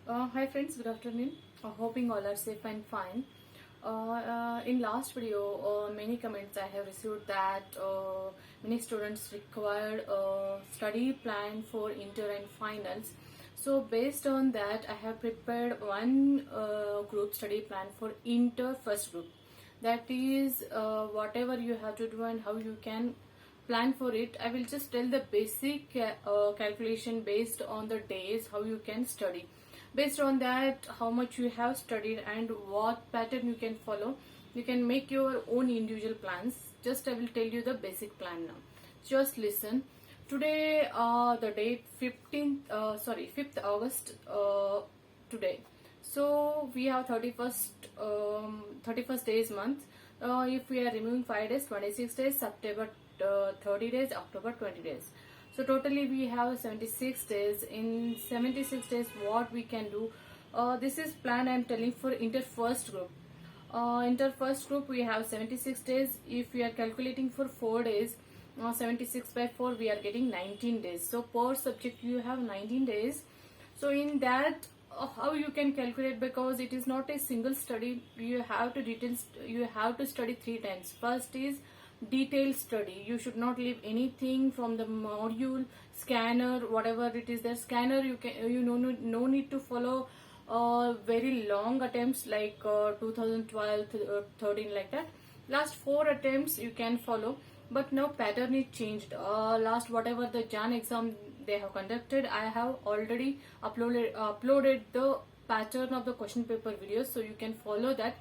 Hi friends, good afternoon. Hoping all are safe and fine. In last video, many comments I have received that many students required a study plan for inter and finals. So based on that, I have prepared one group study plan for inter first group. That is whatever you have to do and how you can plan for it. I will just tell the basic calculation based on the days how you can study. Based on that, how much you have studied and what pattern you can follow, you can make your own individual plans. Just I will tell you the basic plan now. Just listen. Today, the date 5th August today. So we have 31st days month. If we are removing 5 days, 26 days, September 30 days, October 20 days. So totally we have 76 days. In 76 days, what we can do? This is plan I am telling for inter first group. Inter first group we have 76 days. If we are calculating for 4 days, 76 by 4 we are getting 19 days. So per subject you have 19 days. So in that how you can calculate, because it is not a single study, you have to study 3 times. First is detailed study. You should not leave anything from the module, scanner, whatever it is. The scanner you no need to follow very long attempts like 2012 13 like that. Last 4 attempts you can follow, but now pattern is changed. Last whatever the Jan exam they have conducted, I have already uploaded the pattern of the question paper videos, so you can follow that.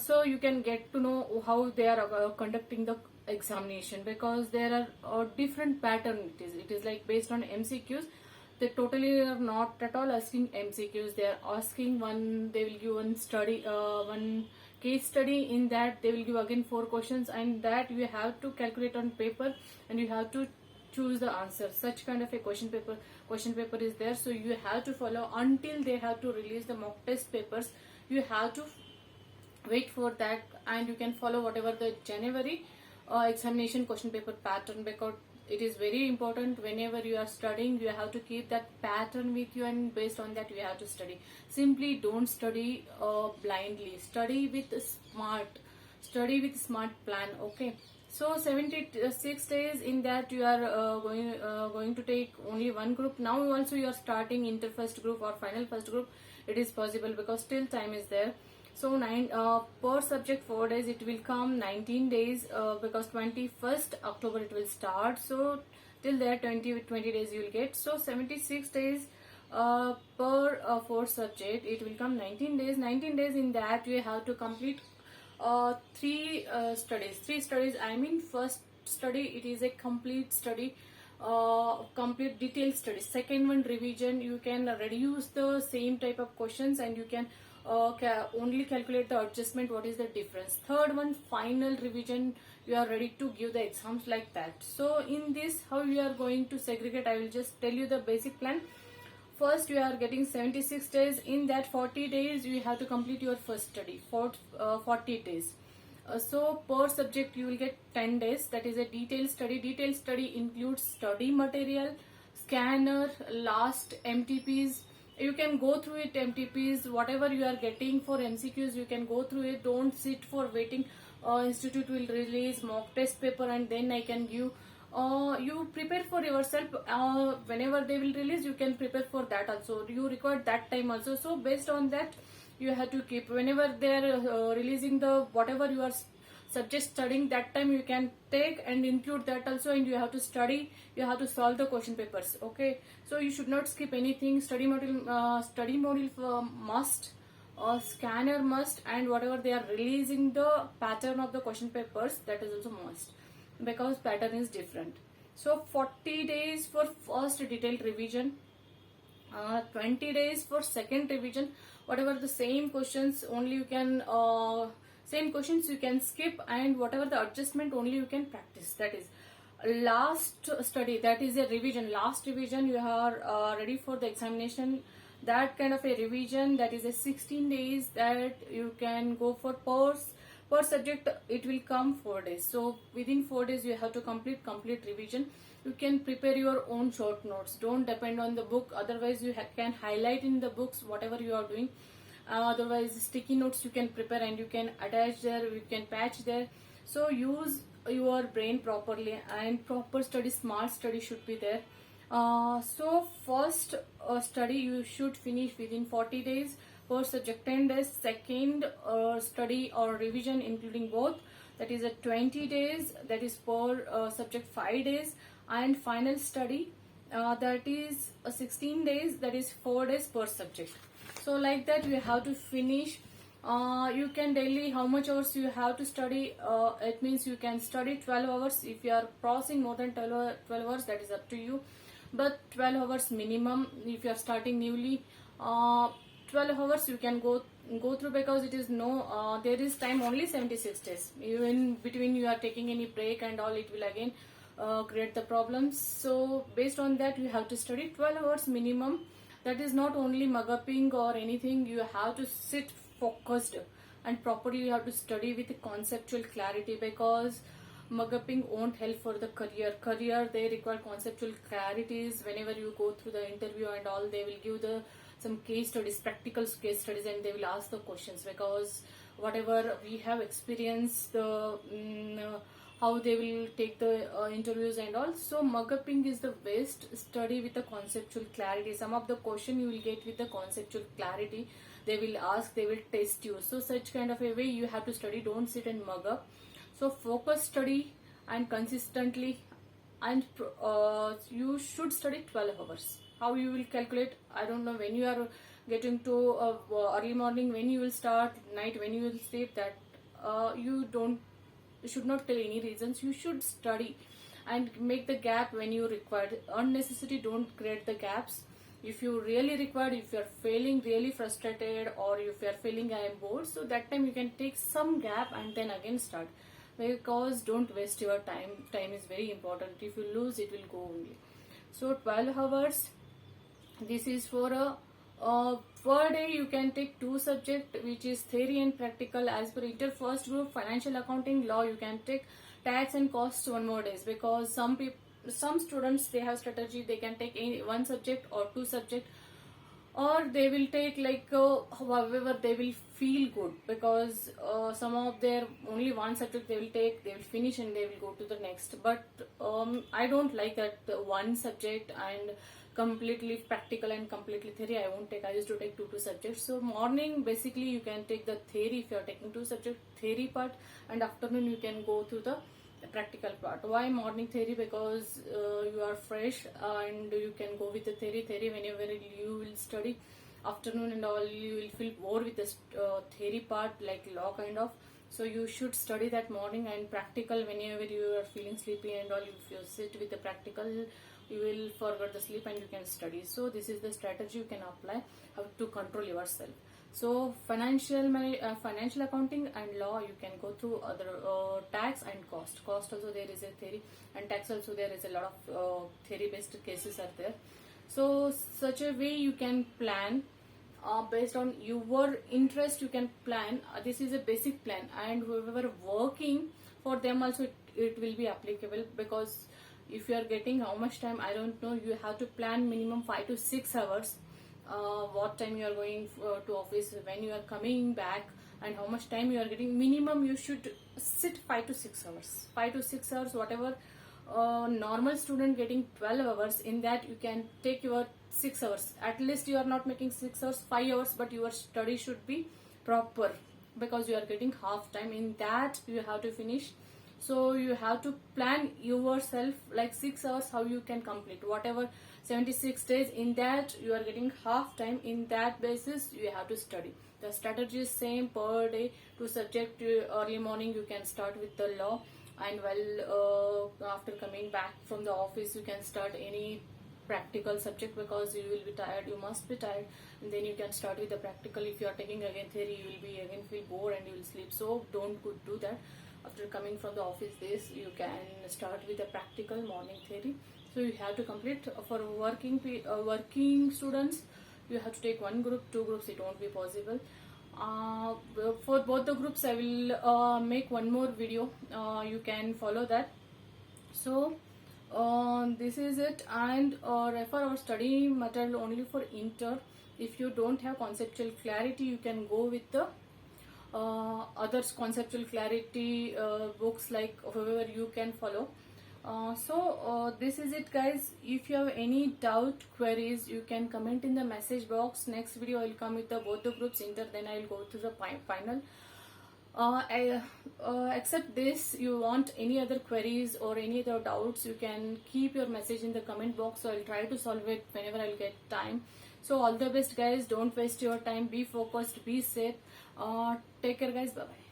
So you can get to know how they are conducting the examination, because there are different pattern. It is like based on MCQs. They totally are not at all asking MCQs. They are asking one. They will give one case study. In that they will give again 4 questions, and that you have to calculate on paper, and you have to choose the answer. Such kind of a question paper is there. So you have to follow until they have to release the mock test papers. You have to wait for that, and you can follow whatever the January examination question paper pattern, because it is very important. Whenever you are studying, you have to keep that pattern with you, and based on that you have to study. Simply don't study blindly. Study with smart plan. Okay. So 76 days, in that you are going to take only one group. Now also you are starting inter first group or final first group. It is possible because still time is there. So per subject 4 days, it will come 19 days because 21st October it will start. So till there 20 days you will get. So 76 days per 4 subject, it will come 19 days. 19 days, in that you have to complete 3 studies. 3 studies, I mean first study it is a complete study, complete detailed study. Second one, revision. You can reduce the same type of questions, and you can only calculate the adjustment, what is the difference. Third one, final revision. You are ready to give the exams like that. So in this, how you are going to segregate, I will just tell you the basic plan. First, you are getting 76 days. In that 40 days, you have to complete your first study for 40 days. So per subject you will get 10 days. That is a detailed study. Detailed study includes study material, scanner, last MTPs. You can go through it, MTPs, whatever you are getting for MCQs, you can go through it. Don't sit for waiting. Institute will release mock test paper and then I can give. You prepare for yourself. Whenever they will release, you can prepare for that also. You record that time also. So based on that, you have to keep. Whenever they are releasing the whatever you are subject studying, that time you can take and include that also, and you have to study. You have to solve the question papers. Okay, so you should not skip anything. Study module must, scanner must, and whatever they are releasing the pattern of the question papers, that is also must, because pattern is different. So 40 days for first detailed revision, 20 days for second revision. Whatever the same questions, only you can same questions you can skip, and whatever the adjustment, only you can practice. That is last study, that is a revision. Last revision, you are ready for the examination. That kind of a revision, that is a 16 days that you can go for. Per subject it will come 4 days. So within 4 days you have to complete revision. you can prepare your own short notes. Don't depend on the book, otherwise you can highlight in the books whatever you are doing. Otherwise sticky notes you can prepare and you can attach there, you can patch there. So use your brain properly, and proper study, smart study should be there. So first study you should finish within 40 days, first subject 10 days, second study or revision including both, that is at 20 days, that is for subject 5 days, and final study that is 16 days, that is 4 days per subject. So like that you have to finish. You can daily how much hours you have to study. It means you can study 12 hours. If you are crossing more than 12 hours, that is up to you, but 12 hours minimum. If you are starting newly, 12 hours you can go through, because it is no there is time only 76 days. Even between you are taking any break and all, it will again create the problems. So based on that you have to study 12 hours minimum. That is not only mug-upping or anything, you have to sit focused and properly you have to study with conceptual clarity, because mug-upping won't help for the career. They require conceptual clarities. Whenever you go through the interview and all, they will give some case studies, practical case studies, and they will ask the questions, because whatever we have experienced, how they will take the interviews and all. So mug-upping is the best. Study with the conceptual clarity. Some of the question you will get with the conceptual clarity. They will ask, they will test you. So such kind of a way you have to study. Don't sit and mug up. So focus study and consistently, and you should study 12 hours. How you will calculate, I don't know. When you are getting to early morning, when you will start, night when you will sleep, that you should not tell any reasons. You should study and make the gap when you require. Unnecessary, don't create the gaps. If you really require, if you are feeling really frustrated, or if you are feeling I am bored, so that time you can take some gap and then again start, because don't waste your time. Time is very important. If you lose, it will go only. So 12 hours, this is for a per day you can take 2 subjects, which is theory and practical. As per inter first group, financial accounting, law, you can take tax and costs 1 more days, because some students, they have strategy, they can take any 1 subject or 2 subject, or they will take like however they will feel good, because some of their only 1 subject they will take, they will finish and they will go to the next. But I don't like that, the 1 subject and completely practical and completely theory I won't take. I used to take 2 subjects. So morning basically you can take the theory if you are taking 2 subject theory part, and afternoon you can go through the practical part. Why morning theory? Because you are fresh and you can go with the theory. Whenever you will study afternoon and all, you will feel bored with the theory part, like law kind of. So you should study that morning, and practical whenever you are feeling sleepy and all, if you sit with the practical, you will forget the sleep and you can study. So this is the strategy you can apply, how to control yourself. So financial accounting and law, you can go through other tax and cost. Cost also there is a theory, and tax also there is a lot of theory based cases are there. So such a way you can plan based on your interest. You can plan. This is a basic plan, and whoever working, for them also it will be applicable, because if you are getting how much time, I don't know, you have to plan minimum 5 to 6 hours. What time you are going to office, when you are coming back, and how much time you are getting. Minimum you should sit 5 to 6 hours. 5 to 6 hours, whatever normal student getting 12 hours, in that you can take your 6 hours. At least you are not making 6 hours, 5 hours, but your study should be proper, because you are getting half time. In that you have to finish. So you have to plan yourself like 6 hours how you can complete whatever 76 days. In that you are getting half time. In that basis you have to study. The strategy is same per day. To subject early morning you can start with the law, and while after coming back from the office you can start any practical subject, because you will be tired, you must be tired, and then you can start with the practical. If you are taking again theory, you will be again feel bored and you will sleep. So don't do that. After coming from the office days, you can start with the practical morning theory. So you have to complete. For working students, you have to take 1 group, 2 groups, it won't be possible. For both the groups I will make one more video. You can follow that. So This is it. And refer our study material only for inter. If you don't have conceptual clarity, you can go with the others conceptual clarity books, like whoever you can follow. This is it, guys. If you have any doubt, queries, you can comment in the message box. Next video I'll come with the both the groups inter, then I'll go to the final. Except this, you want any other queries or any other doubts, you can keep your message in the comment box, so I'll try to solve it whenever I'll get time. So all the best, guys. Don't waste your time. Be focused, be safe. Take care, guys. Bye bye.